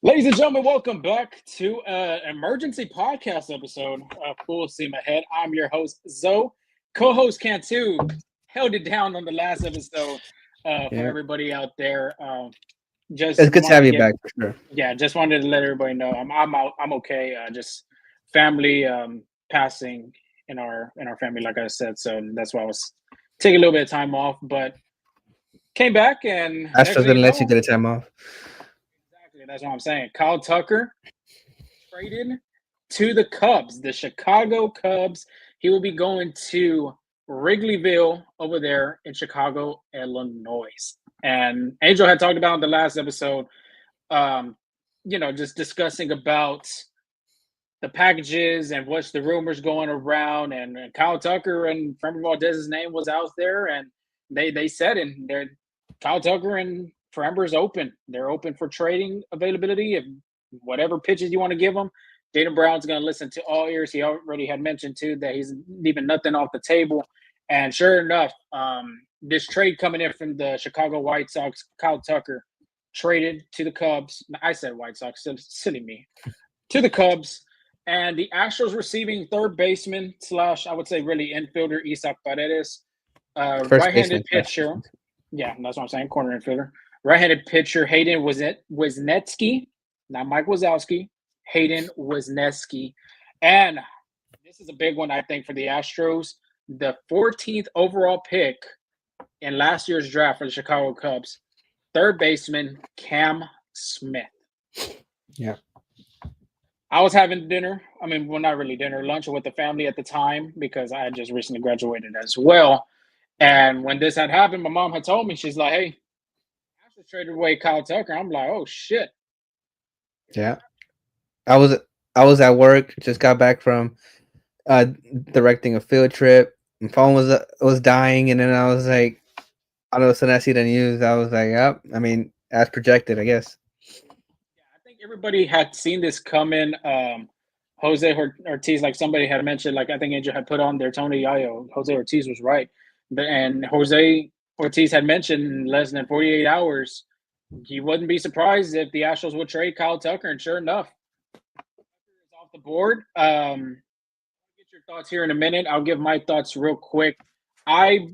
Ladies and gentlemen, welcome back to an emergency podcast episode of Full Steam Ahead. I'm your host, Zoe. Co-host Cantu held it down on the last episode for Yeah, everybody out there. Just it's good to wanted have to you get, back for sure. yeah, just wanted to let everybody know I'm out. I'm okay. Just family passing in our family, like I said. So that's why I was taking a little bit of time off, but came back and next Astros thing you didn't let you know, get a time off. exactly that's what I'm saying. Kyle Tucker traded to the Cubs, the Chicago Cubs. He will be going to Wrigleyville over there in Chicago, Illinois. And Angel had talked about in the last episode, um, just discussing about the packages and what's the rumors going around. And Kyle Tucker and Framber Valdez's name was out there, and they said in there, Kyle Tucker and Framber's open. They're open for trading availability. If whatever pitches you want to give them, Dana Brown's going to listen to all ears. He already had mentioned too that he's leaving nothing off the table. And sure enough, this trade coming in from the Chicago White Sox, Kyle Tucker traded to the Cubs. I said White Sox, silly me, to the Cubs. And the Astros receiving third baseman slash, I would say, really infielder Isaac Paredes, First right-handed baseman. pitcher. Yeah, that's what I'm saying. Corner infielder. Right-handed pitcher Hayden Wesneski, not Mike Wazowski. Hayden Wesneski, and this is a big one I think for the Astros. The 14th overall pick in last year's draft for the Chicago Cubs, third baseman Cam Smith. Yeah. I was having dinner. I mean, well, not really dinner, lunch with the family at the time because I had just recently graduated as well. And when this had happened, my mom had told me, she's like, hey, Astros traded away Kyle Tucker. I'm like, oh, shit. Yeah. I was I was at work, just got back from uh directing a field trip. My phone was dying, and then I was like, all of a sudden I see the news. I was like, yep. I mean, as projected, I guess. Yeah, I think everybody had seen this coming. Jose Ortiz, like somebody had mentioned, like I think Angel had put on there, Tony Yayo. Jose Ortiz was right. And Jose Ortiz had mentioned in less than 48 hours, he wouldn't be surprised if the Astros would trade Kyle Tucker. And sure enough, Tucker is off the board. I'll get your thoughts here in a minute. I'll give my thoughts real quick. I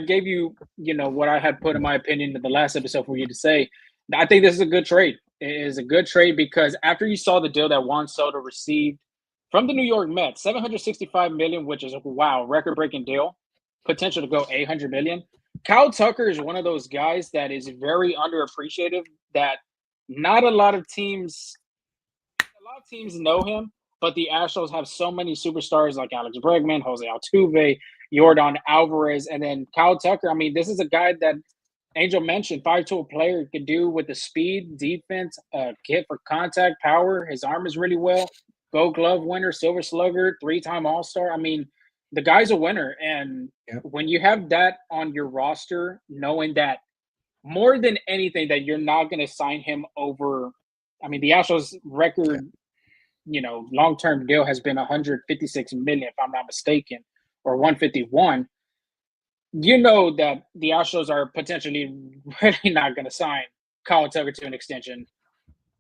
gave you, what I had put in my opinion in the last episode for you to say. I think this is a good trade. It is a good trade because after you saw the deal that Juan Soto received from the New York Mets, $765 million, which is a record-breaking deal, potential to go $800 million. Kyle Tucker is one of those guys that is very underappreciated. That not a lot of teams know him, but the Astros have so many superstars like Alex Bregman, Jose Altuve, Jordan Alvarez, and then Kyle Tucker. I mean, this is a guy that Angel mentioned, 5-tool player could do with the speed, defense, hit for contact, power. His arm is really well. Gold Glove winner, Silver Slugger, 3-time All-Star. I mean, the guy's a winner. And Yep. when you have that on your roster, knowing that more than anything that you're not going to sign him over. I mean, the Astros record, long-term deal has been 156 million, if I'm not mistaken, or 151. You know that the Astros are potentially really not going to sign Kyle Tucker to an extension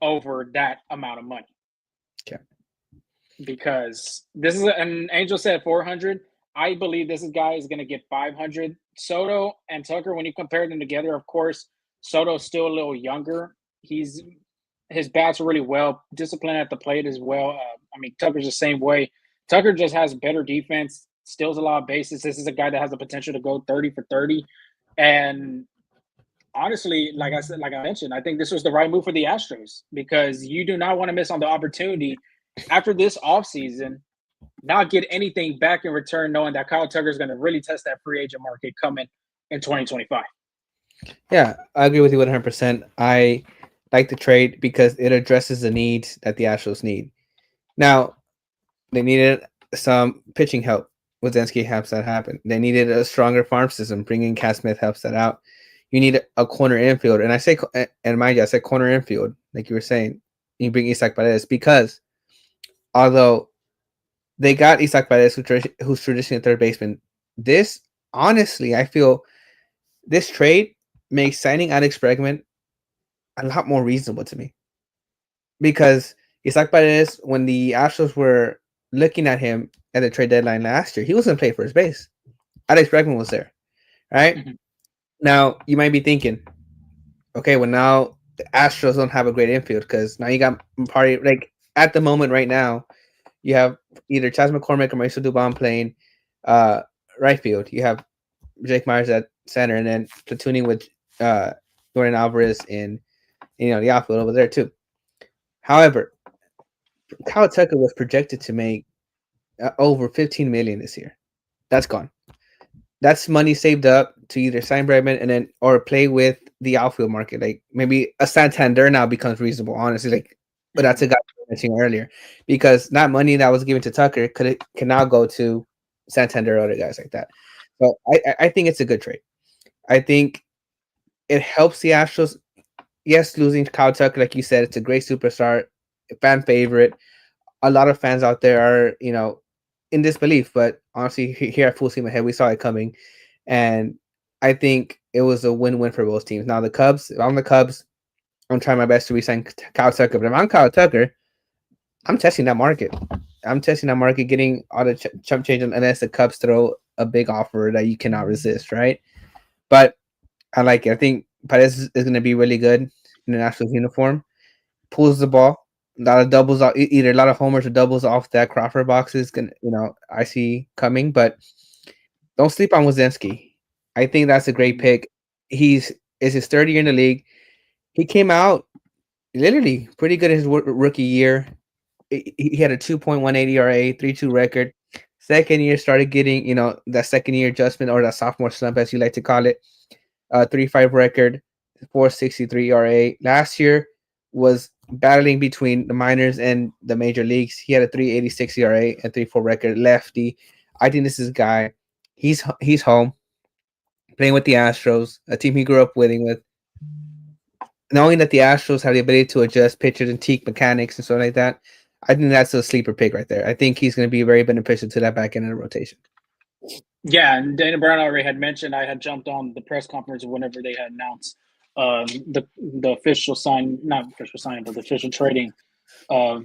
over that amount of money Okay. because this is an Angel said 400. I believe this guy is going to get 500. Soto and Tucker, when you compare them together, of course, Soto's still a little younger. His bats are really well, disciplined at the plate as well. I mean, Tucker's the same way. Tucker just has better defense, steals a lot of bases. This is a guy that has the potential to go 30 for 30. And honestly, like I said, like I mentioned, I think this was the right move for the Astros because you do not want to miss on the opportunity after this offseason, not get anything back in return, knowing that Kyle Tucker is going to really test that free agent market coming in 2025. Yeah, I agree with you 100%. I like the trade because it addresses the needs that the Astros need. Now, they needed some pitching help. Wozensky helps that happen. They needed a stronger farm system. Bringing Chas Smith helps that out. You need a corner infield, and mind you, I said corner infield, like you were saying. You bring Isaac Paredes because although they got Isaac Paredes, who's traditionally a third baseman, this honestly, I feel this trade makes signing Alex Bregman a lot more reasonable to me. because Isaac Paredes, when the Astros were looking at him at the trade deadline last year, he wasn't playing first base. Alex Bregman was there, right? Mhm. Now you might be thinking, okay, well now the Astros don't have a great infield because now you got party like at the moment right now you have either Chas McCormick or Mauricio Dubon playing uh, right field. You have Jake Meyers at center, and then platooning with Jordan Alvarez in the outfield over there too. However, Kyle Tucker was projected to make over 15 million this year. That's gone. That's money saved up to either sign Bregman and then or play with the outfield market. Like maybe a Santander now becomes reasonable. Honestly, but that's a guy I mentioned earlier because that money that was given to Tucker can now go to Santander or other guys like that. So I think it's a good trade. I think it helps the Astros. Yes, losing Kyle Tucker, like you said, it's a great superstar, fan favorite. A lot of fans out there are, in disbelief, but honestly, here at Full Steam Ahead, we saw it coming. And I think it was a win-win for both teams. Now, if I'm the Cubs, I'm trying my best to resign Kyle Tucker. But if I'm Kyle Tucker, I'm testing that market. I'm testing that market, getting all the chump change unless the Cubs throw a big offer that you cannot resist, right? But I like it. I think Paredes is going to be really good in the Nationals uniform. Pulls the ball, a lot of doubles, either a lot of homers or doubles off that Crawford box is going to, I see coming. But don't sleep on Wesneski. I think that's a great pick. It's his third year in the league. He came out literally pretty good in his rookie year. He had a 2.18 ERA, 3.2 record. Second year started getting, that second year adjustment or that sophomore slump, as you like to call it. 3.5 record, 4.63 ERA. Last year was battling between the minors and the major leagues. He had a 3.86 ERA and 3.4 record. Lefty. I think this is a guy. He's home playing with the Astros, a team he grew up winning with. Knowing that the Astros have the ability to adjust pitchers and tweak mechanics and stuff like that, I think that's a sleeper pick right there. I think he's going to be very beneficial to that back end of the rotation. Yeah, and Dana Brown already had mentioned. I had jumped on the press conference whenever they had announced the official sign, not official signing, but the official trading of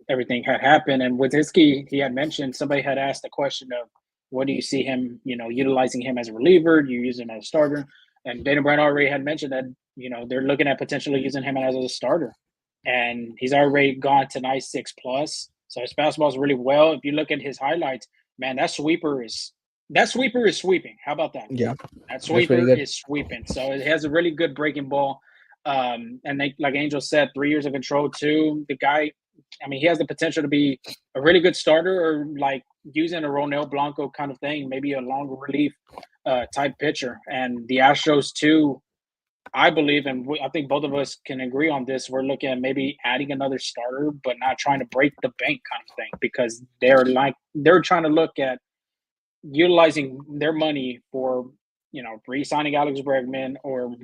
everything had happened. And with Wesneski, he had mentioned somebody had asked the question of, what do you see him, utilizing him as a reliever? Do you use him as a starter? And Dana Brown already had mentioned that, they're looking at potentially using him as a starter. And he's already gone to nice 6+. So his fastball is really well. If you look at his highlights, man, that sweeper is sweeping. How about that? Yeah, that sweeper is sweeping. So it has a really good breaking ball. And like Angel said, 3 years of control too. The guy, he has the potential to be a really good starter, or like using a Ronel Blanco kind of thing, maybe a longer relief type pitcher. And the Astros too, I believe, and I think both of us can agree on this. We're looking at maybe adding another starter, but not trying to break the bank kind of thing, because they're trying to look at utilizing their money for, re-signing Alex Bregman, or,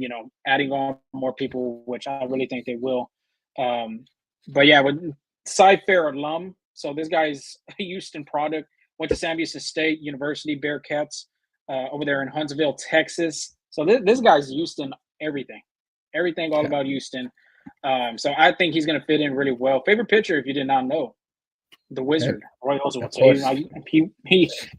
adding on more people, which I really think they will. But yeah, with Cy-Fair alum. So this guy's a Houston product, went to Sam Houston State University, Bearcats, over there in Huntsville, Texas. So this guy's Houston everything all about Houston. So I think he's going to fit in really well. Favorite pitcher, if you did not know, the Wizard, Roy Oswalt. So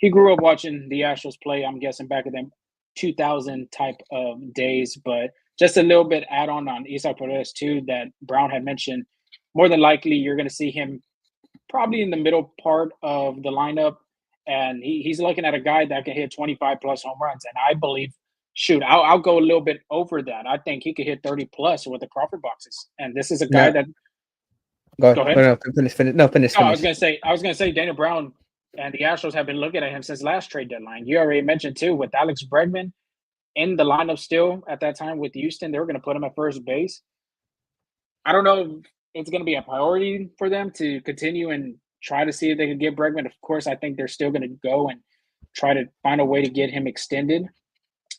he grew up watching the Astros play, I'm guessing back in them 2000 type of days. But just a little bit add on Isaac Paredes too, that Brown had mentioned. More than likely, you're going to see him probably in the middle part of the lineup. And he's looking at a guy that can hit 25+ home runs. And I believe, I'll go a little bit over that. I think he could hit 30+ with the Crawford boxes. And this is a guy that. Go ahead. Finish. I was gonna say Dana Brown and the Astros have been looking at him since last trade deadline. You already mentioned too, with Alex Bregman in the lineup still at that time with Houston, they were going to put him at first base. I don't know if it's going to be a priority for them to continue and try to see if they can get Bregman. Of course, I think they're still going to go and try to find a way to get him extended.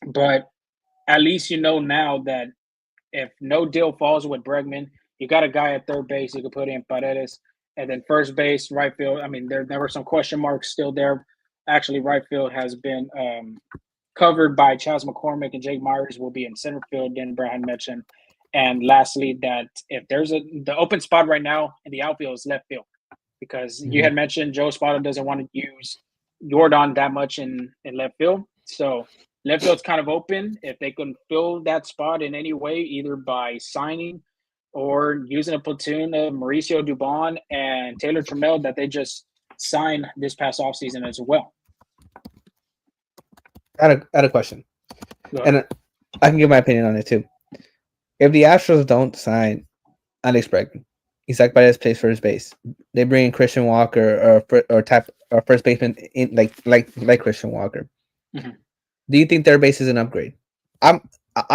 But at least now that if no deal falls with Bregman, you got a guy at third base you could put in Paredes, and then first base, right field. There were some question marks still there. Actually, right field has been covered by Chas McCormick, and Jake Meyers will be in center field. Dan Brown mentioned, And lastly, that if there's the open spot right now in the outfield is left field, because you had mentioned Joe Spada doesn't want to use Jordan that much in left field. So left field's kind of open. If they can fill that spot in any way, either by signing or using a platoon of Mauricio, Dubon, and Taylor Trammel that they just signed this past offseason as well. I had a question, and I can give my opinion on it too. If the Astros don't sign Alex Bregman, Isaac Paredes plays first base. They bring in Christian Walker or first baseman in like Christian Walker. Mm-hmm. Do you think their base is an upgrade? I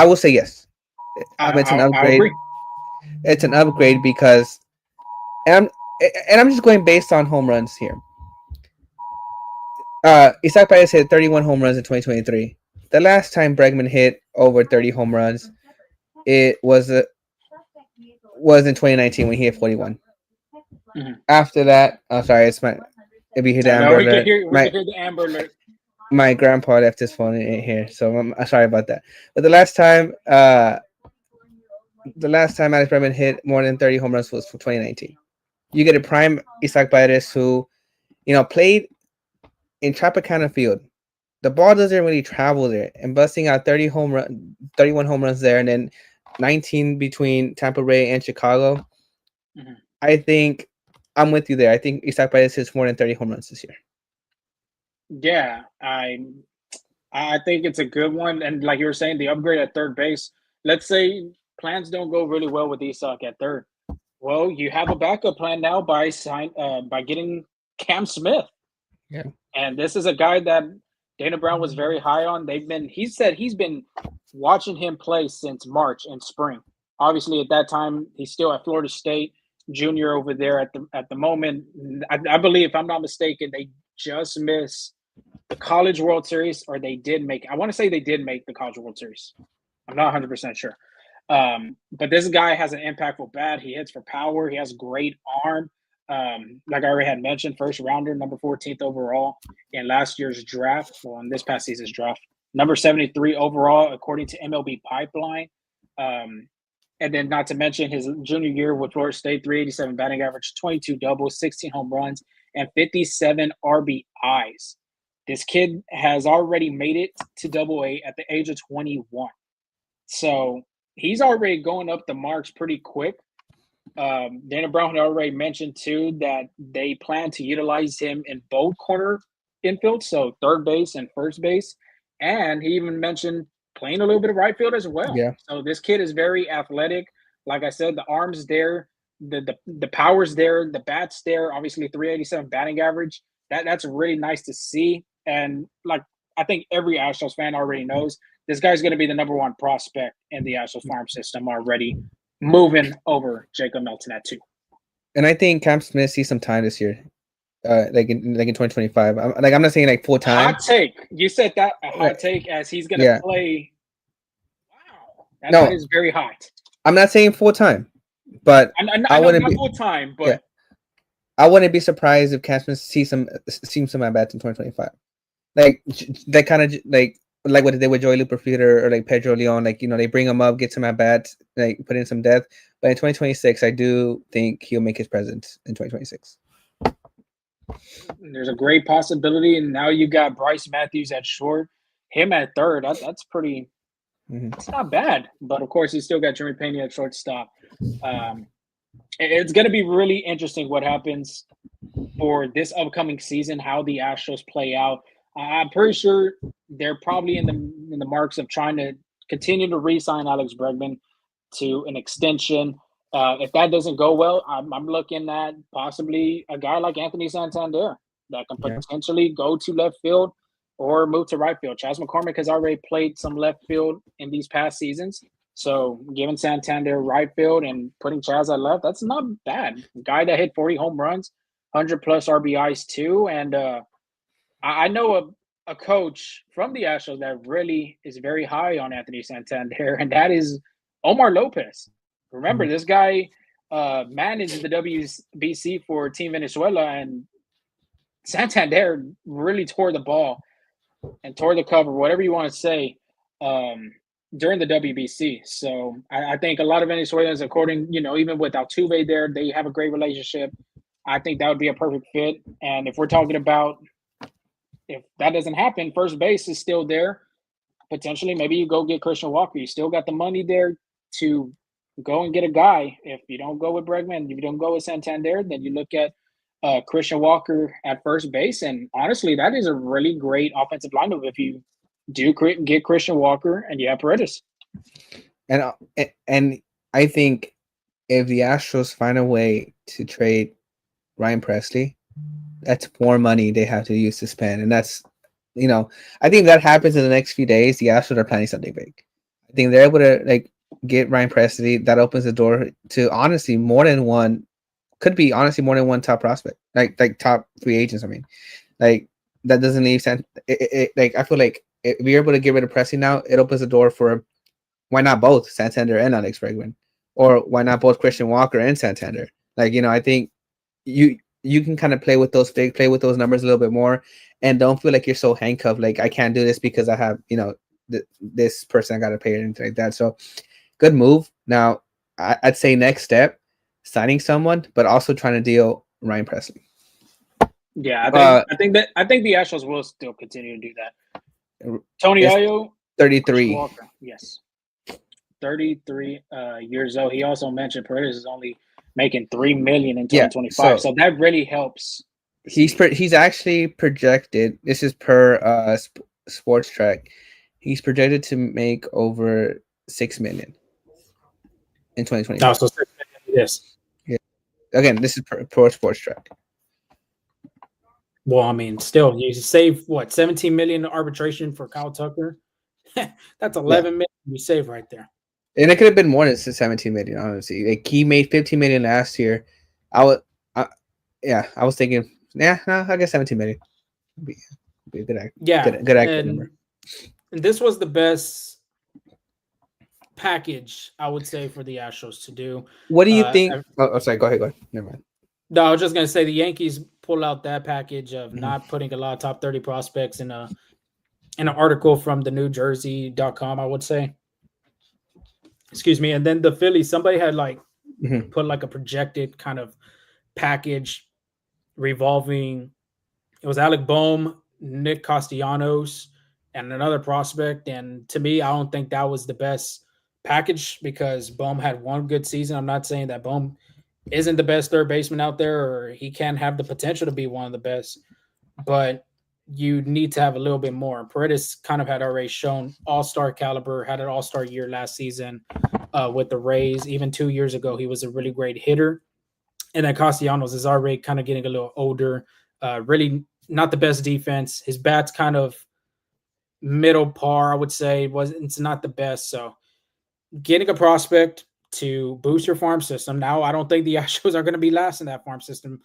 will say yes. It's an upgrade. It's an upgrade because, and I'm just going based on home runs here. Isaac Paredes hit 31 home runs in 2023. The last time Bregman hit over 30 home runs, it was in 2019 when he hit 41. Mm-hmm. After that, sorry, it's my. If you hear the Amber Alert, we can hear the Amber Alert. My grandpa left his phone in here, so I'm sorry about that. But the last time Alex Bregman hit more than 30 home runs was for 2019. You get a prime Isaac Paredes who, played in Tropicana Field. The ball doesn't really travel there, and busting out 31 home runs there, and then 19 between Tampa Bay and Chicago. Mm-hmm. I think I'm with you there. I think Isaac Paredes hits more than 30 home runs this year. Yeah, I think it's a good one, and like you were saying, the upgrade at third base. Let's say plans don't go really well with Isaac at third. Well, you have a backup plan now by getting Cam Smith. Yeah, and this is a guy that Dana Brown was very high on. He said he's been watching him play since March and spring. Obviously, at that time, he's still at Florida State, junior over there at the moment. I believe, if I'm not mistaken, they just missed the College World Series, or they did make. I want to say they did make the College World Series. I'm not 100% sure. But this guy has an impactful bat. He hits for power. He has great arm. Like I already had mentioned, first rounder, number 14th overall in last year's draft, or in this past season's draft, number 73 overall, according to MLB Pipeline. And then not to mention his junior year with Florida State, 387 batting average, 22 doubles, 16 home runs, and 57 RBIs. This kid has already made it to Double-A at the age of 21. So he's already going up the marks pretty quick. Dana Brown had already mentioned, too, that they plan to utilize him in both corner infield, so third base and first base. And he even mentioned playing a little bit of right field as well. Yeah. So this kid is very athletic. Like I said, the arm's there, the power's there, the bat's there. Obviously, 387 batting average. That's really nice to see. And like I think every Astros fan already knows, this guy's going to be the number one prospect in the Astros farm system already, moving over Jacob Melton at 2. And I think Cam Smith sees some time this year, like in 2025. I'm not saying like full time. Hot take. You said that a hot take as he's going to play. Wow, that is very hot. I'm not saying full time, but I wouldn't be full time. But yeah. I wouldn't be surprised if Cam Smith sees some at bats in 2025. Like that kind of like what they did with Joey Luperfitter or like Pedro Leon. Like they bring him up, get some at bats, like put in some depth. But in 2026, I do think he'll make his presence in 2026. There's a great possibility, and now you got Bryce Matthews at short, him at third. That's pretty. Mm-hmm. It's not bad, but of course, you still got Jeremy Pena at shortstop. It's going to be really interesting what happens for this upcoming season, how the Astros play out. I'm pretty sure they're probably in the marks of trying to continue to re-sign Alex Bregman to an extension. If that doesn't go well, I'm looking at possibly a guy like Anthony Santander that can potentially go to left field or move to right field. Chas McCormick has already played some left field in these past seasons. So giving Santander right field and putting Chas at left, that's not bad. A guy that hit 40 home runs, 100-plus RBIs too. And I know a coach from the Astros that really is very high on Anthony Santander, and that is Omar Lopez. Remember, this guy managed the WBC for Team Venezuela, and Santander really tore the ball and tore the cover, whatever you want to say. during the WBC. So I think a lot of Venezuelans, according, even with Altuve there, they have a great relationship. I think that would be a perfect fit. And if we're talking about if that doesn't happen, first base is still there. Potentially, maybe you go get Christian Walker. You still got the money there to go and get a guy. If you don't go with Bregman, if you don't go with Santander, then you look at Christian Walker at first base. And honestly, that is a really great offensive lineup if you do get Christian Walker and you have Paredes. And I think if the Astros find a way to trade Ryan Presley, that's more money they have to use to spend. And that's, I think that happens in the next few days. The Astros are planning something big. I think they're able to get Ryan Presley. That opens the door to honestly more than one top prospect, like top free agents. I mean, that doesn't leave sense. I feel like if you're able to get rid of Presley now, it opens the door for why not both Santander and Alex Bregman, or why not both Christian Walker and Santander? I think you can kind of play with those numbers a little bit more, and don't feel like you're so handcuffed. Like, I can't do this because I have this person I got to pay or anything like that. So good move. Now I'd say next step, signing someone, but also trying to deal Ryan Presley. Yeah, I think the Astros will still continue to do that. Tony Ayo, 33. Yes, 33 years old. He also mentioned Paredes is only making $3 million in 2025, so that really helps. He's actually projected. This is per Sports Track. He's projected to make over $6 million in 2025. No, so $6 million, yes. Yeah. Again, this is per Sports Track. Well, I mean, still, you save what, $17 million arbitration for Kyle Tucker. That's $11 million you save right there. And it could have been more than $17 million, honestly. Like, he made $15 million last year. I was thinking, I guess $17 million would be a good accurate number. And this was the best package, I would say, for the Astros to do. What do you think? Sorry, go ahead. Never mind. No, I was just gonna say the Yankees pull out that package of not putting a lot of top 30 prospects in an article from the NewJersey.com, I would say. Excuse me. And then the Phillies, somebody had put a projected kind of package revolving. It was Alec Bohm, Nick Castellanos, and another prospect. And to me, I don't think that was the best package because Bohm had one good season. I'm not saying that Bohm isn't the best third baseman out there, or he can have the potential to be one of the best, but you need to have a little bit more. Paredes kind of had already shown all-star caliber, had an all-star year last season with the Rays. Even 2 years ago, he was a really great hitter. And then Castellanos is already kind of getting a little older, really not the best defense. His bat's kind of middle par, I would say. It's not the best. So getting a prospect to boost your farm system. Now, I don't think the Astros are going to be last in that farm system.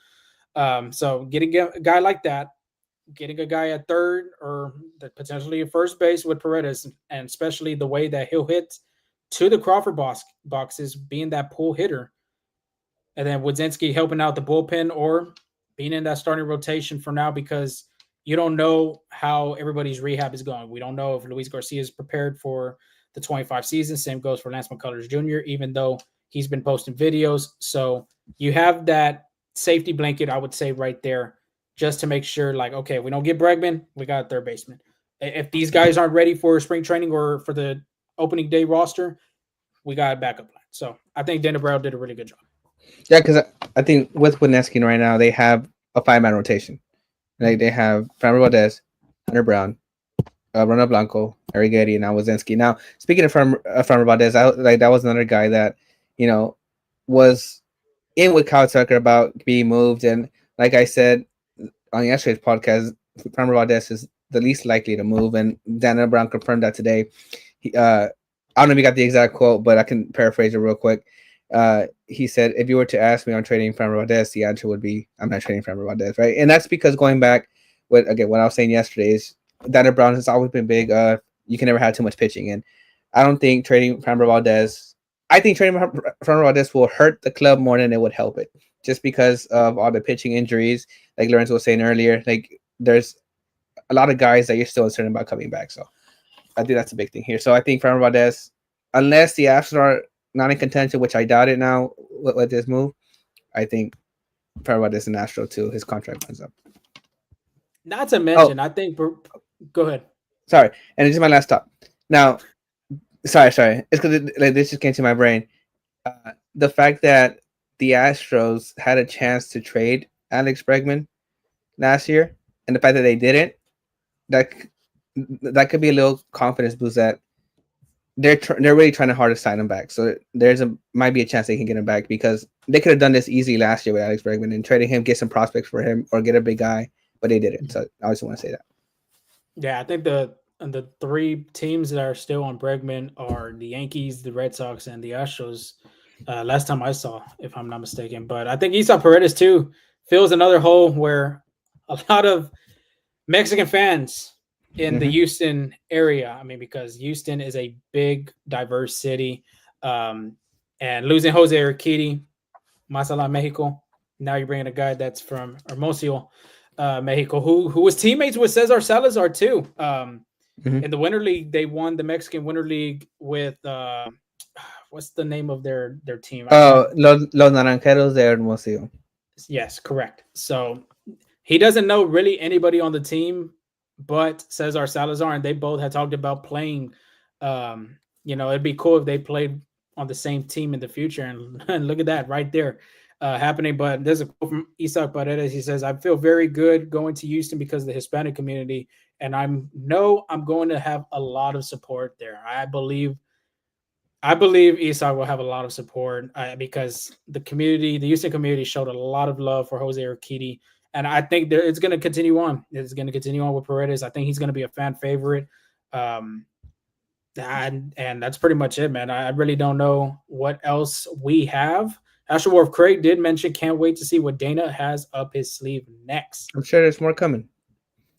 So getting a guy like that, getting a guy at third or potentially at first base with Paredes, and especially the way that he'll hit to the Crawford boxes, being that pull hitter. And then Wesneski helping out the bullpen or being in that starting rotation for now, because you don't know how everybody's rehab is going. We don't know if Luis Garcia is prepared for the 25 season. Same goes for Lance McCullers Jr., even though he's been posting videos. So you have that safety blanket, I would say, right there, just to make sure, okay, we don't get Bregman, we got a third baseman. If these guys aren't ready for spring training or for the opening day roster, we got a backup plan. So I think Dana Brown did a really good job. Yeah, because I think with Wesneski right now, they have a 5-man rotation. They have Framber Valdez, Hunter Brown, Ronald Blanco, Arrighetti, and now Wesneski. Now, speaking of Framber Valdez, that was another guy that, was in with Kyle Tucker about being moved. And like I said on yesterday's podcast, Framber Valdez is the least likely to move. And Daniel Brown confirmed that today. I don't know if you got the exact quote, but I can paraphrase it real quick. He said, if you were to ask me on trading Framber Valdez, the answer would be, I'm not trading Framber Valdez, right? And that's because going back what I was saying yesterday is Daniel Brown has always been big. You can never have too much pitching. And I don't think trading Framber Valdez, I think trading Framber Valdez will hurt the club more than it would help it, just because of all the pitching injuries. Like Lorenzo was saying earlier, there's a lot of guys that you're still uncertain about coming back. So I think that's a big thing here. So I think Framber Valdez, unless the Astros are not in contention, which I doubt it now with this move, I think Framber Valdez an Astro too. His contract runs up. Not to mention, I think. Go ahead. Sorry, and this is my last thought. Now, sorry, it's because this just came to my brain. The fact that the Astros had a chance to trade Alex Bregman last year, and the fact that they didn't, that could be a little confidence boost that they're really trying hard to sign him back. So might be a chance they can get him back, because they could have done this easy last year with Alex Bregman and trading him, get some prospects for him, or get a big guy, but they didn't. So I also want to say that. Yeah, I think the three teams that are still on Bregman are the Yankees, the Red Sox, and the Astros. Last time I saw, if I'm not mistaken. But I think Isaac Paredes too fills another hole where a lot of Mexican fans in the Houston area. I mean, because Houston is a big, diverse city. And losing Jose Urquidy, Mazatlan, Mexico. Now you're bringing a guy that's from Hermosillo, Mexico, who was teammates with Cesar Salazar too. In the Winter League, they won the Mexican Winter League with what's the name of their team? Los Naranjeros de Hermosillo. Yes, correct. So he doesn't know really anybody on the team but Cesar Salazar, and they both had talked about playing. It'd be cool if they played on the same team in the future, and look at that right there happening. But there's a quote from Isaac Paredes. He says, "I feel very good going to Houston because of the Hispanic community, and I'm going to have a lot of support there. I believe Isaac will have a lot of support because the Houston community showed a lot of love for Jose Urquidy. And I think it's going to continue on. It's going to continue on with Paredes. I think he's going to be a fan favorite. And that's pretty much it, man. I really don't know what else we have. Astroworth Craig did mention, can't wait to see what Dana has up his sleeve next. I'm sure there's more coming.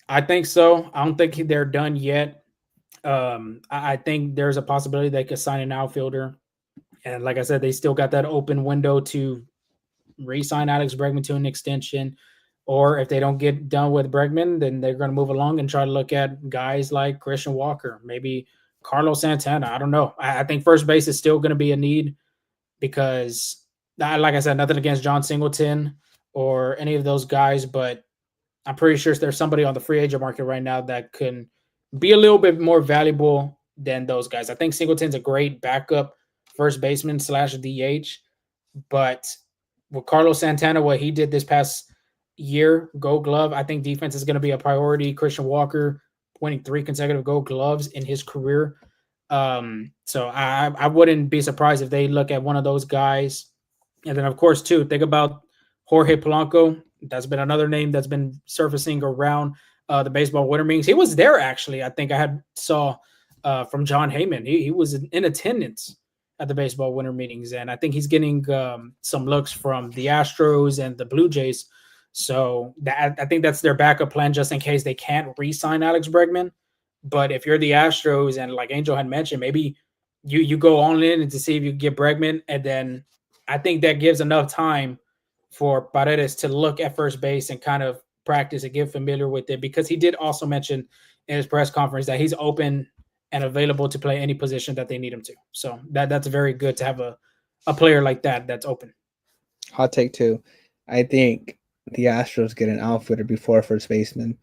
I think so. I don't think they're done yet. I think there's a possibility they could sign an outfielder. And like I said, they still got that open window to re-sign Alex Bregman to an extension. Or if they don't get done with Bregman, then they're going to move along and try to look at guys like Christian Walker, maybe Carlos Santana. I don't know. I think first base is still going to be a need because, like I said, nothing against John Singleton or any of those guys, but I'm pretty sure there's somebody on the free agent market right now that can be a little bit more valuable than those guys. I think Singleton's a great backup first baseman / DH, but with Carlos Santana, what he did this past year, Gold Glove, I think defense is going to be a priority. Christian Walker winning 3 consecutive Gold Gloves in his career. So I wouldn't be surprised if they look at one of those guys. And then, of course, too, think about Jorge Polanco. That's been another name that's been surfacing around the baseball winter meetings. He was there, actually. I think I saw from John Heyman. He was in attendance at the baseball winter meetings, and I think he's getting some looks from the Astros and the Blue Jays. So I think that's their backup plan just in case they can't re-sign Alex Bregman. But if you're the Astros, and like Angel had mentioned, maybe you go all in to see if you get Bregman, and then I think that gives enough time for Paredes to look at first base and kind of practice and get familiar with it, because he did also mention in his press conference that he's open and available to play any position that they need him to. So that's very good to have a player like that's open. Hot take too. I think the Astros get an outfielder before first baseman.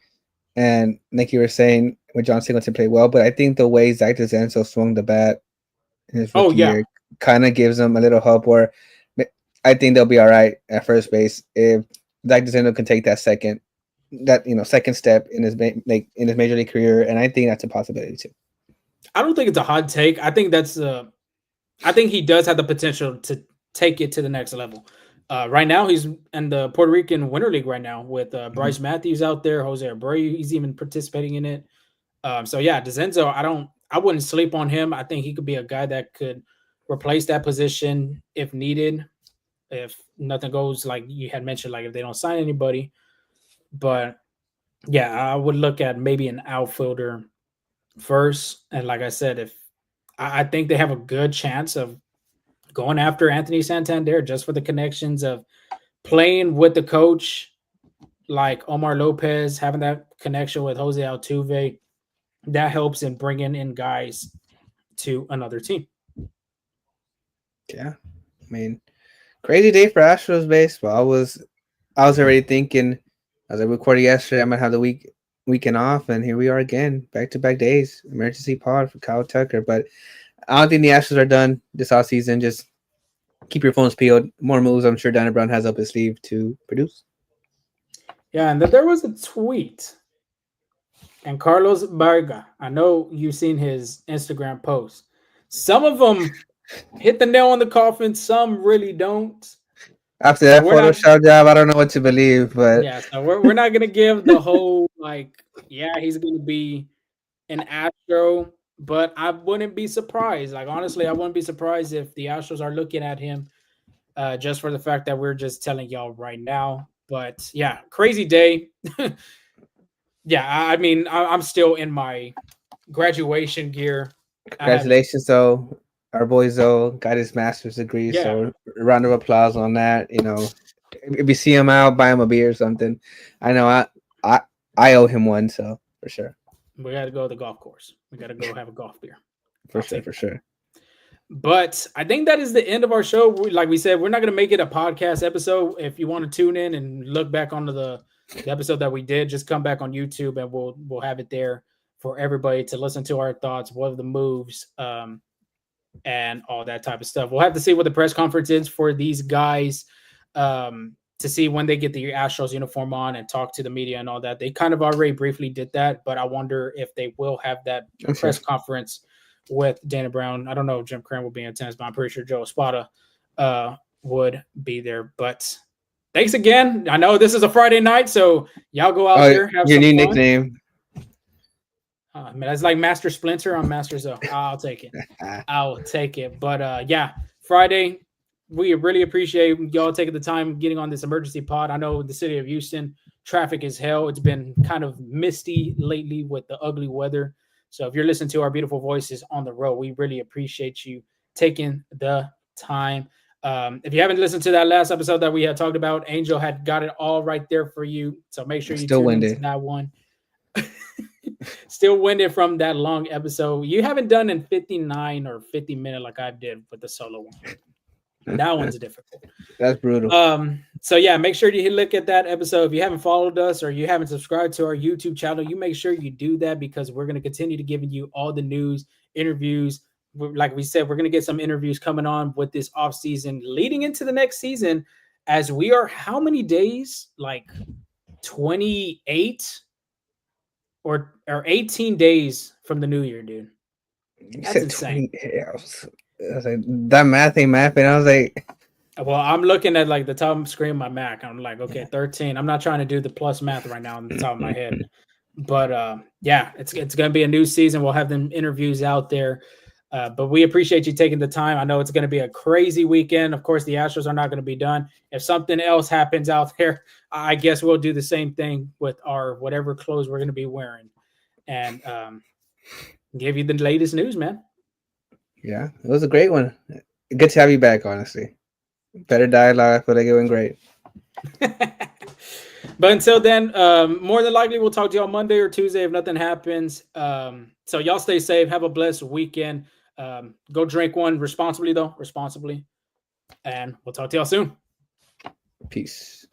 And like you were saying, when John Singleton played well, but I think the way Zach DeZenzo swung the bat in his rookie year kind of gives them a little hope, where I think they'll be all right at first base if Zach DeZenzo can take that second step in his major league career, and I think that's a possibility too. I don't think it's a hot take. I think I think he does have the potential to take it to the next level. Right now, he's in the Puerto Rican Winter League right now with Bryce Matthews out there, Jose Abreu. He's even participating in it. So yeah, DeZenzo, I wouldn't sleep on him. I think he could be a guy that could replace that position if needed, if nothing goes like you had mentioned, like if they don't sign anybody. But yeah, I would look at maybe an outfielder first. And like I said, I think they have a good chance of going after Anthony Santander just for the connections of playing with the coach like Omar Lopez, having that connection with Jose Altuve. that helps in bringing in guys to another team. Yeah, I mean, crazy day for Astros baseball. I was already thinking, as I recorded yesterday, I might have the weekend off, and here we are again, back-to-back days. Emergency pod for Kyle Tucker, but I don't think the Astros are done this offseason. Just keep your phones peeled. More moves, I'm sure Danny Brown has up his sleeve to produce. Yeah, and there was a tweet, and Carlos Varga, I know you've seen his Instagram posts. Some of them hit the nail on the coffin. Some really don't. After that Photoshop job, I don't know what to believe, but yeah, so we're not gonna give the whole he's gonna be an Astro, but I wouldn't be surprised. Like honestly, I wouldn't be surprised if the Astros are looking at him, just for the fact that we're just telling y'all right now. But yeah, crazy day. Yeah, I mean, I'm still in my graduation gear. Congratulations, though. Our boy Zoe got his master's degree, so a round of applause on that. You know, if you see him out, buy him a beer or something. I know I owe him one, so for sure. We got to go to the golf course. We got to go have a golf beer. For sure. But I think that is the end of our show. Like we said, we're not going to make it a podcast episode. If you want to tune in and look back onto the episode that we did, just come back on YouTube and we'll have it there for everybody to listen to our thoughts, what are the moves, and all that type of stuff. We'll have to see what the press conference is for these guys, to see when they get the Astros uniform on and talk to the media and all that. They kind of already briefly did that, but I wonder if they will have that press conference with Dana Brown. I don't know if Jim Cran will be in attendance, but I'm pretty sure Joe Espada would be there. But thanks again. I know this is a Friday night, so y'all go out there. Have your some new fun. Nickname. Man, that's like Master Splinter on Master Zo. I'll take it. I'll take it. But yeah, Friday, we really appreciate y'all taking the time getting on this emergency pod. I know the city of Houston, traffic is hell. It's been kind of misty lately with the ugly weather. So if you're listening to our beautiful voices on the road, we really appreciate you taking the time. If you haven't listened to that last episode that we had talked about, Angel had got it all right there for you. So make sure you tune into that one. Still winded from that long episode. You haven't done in 59 or 50 minutes like I did with the solo one. That one's difficult. That's brutal. So yeah, make sure you look at that episode. If you haven't followed us or you haven't subscribed to our YouTube channel, you make sure you do that because we're going to continue to give you all the news, interviews. Like we said, we're going to get some interviews coming on with this off season leading into the next season, as we are how many days? Like 28 or 18 days from the new year, dude. That's insane. I was like, that math ain't mathing. I was like, well, I'm looking at like the top screen of my Mac. I'm like, okay, 13. I'm not trying to do the plus math right now on the top of my head. But yeah, it's going to be a new season. We'll have them interviews out there. But we appreciate you taking the time. I know it's going to be a crazy weekend. Of course, the Astros are not going to be done. If something else happens out there, I guess we'll do the same thing with our whatever clothes we're going to be wearing and give you the latest news, man. Yeah, it was a great one. Good to have you back, honestly. Better dialogue. I feel like it went great. But until then, more than likely, we'll talk to you on Monday or Tuesday if nothing happens. So y'all stay safe. Have a blessed weekend. Go drink one responsibly, though. Responsibly. And we'll talk to y'all soon. Peace.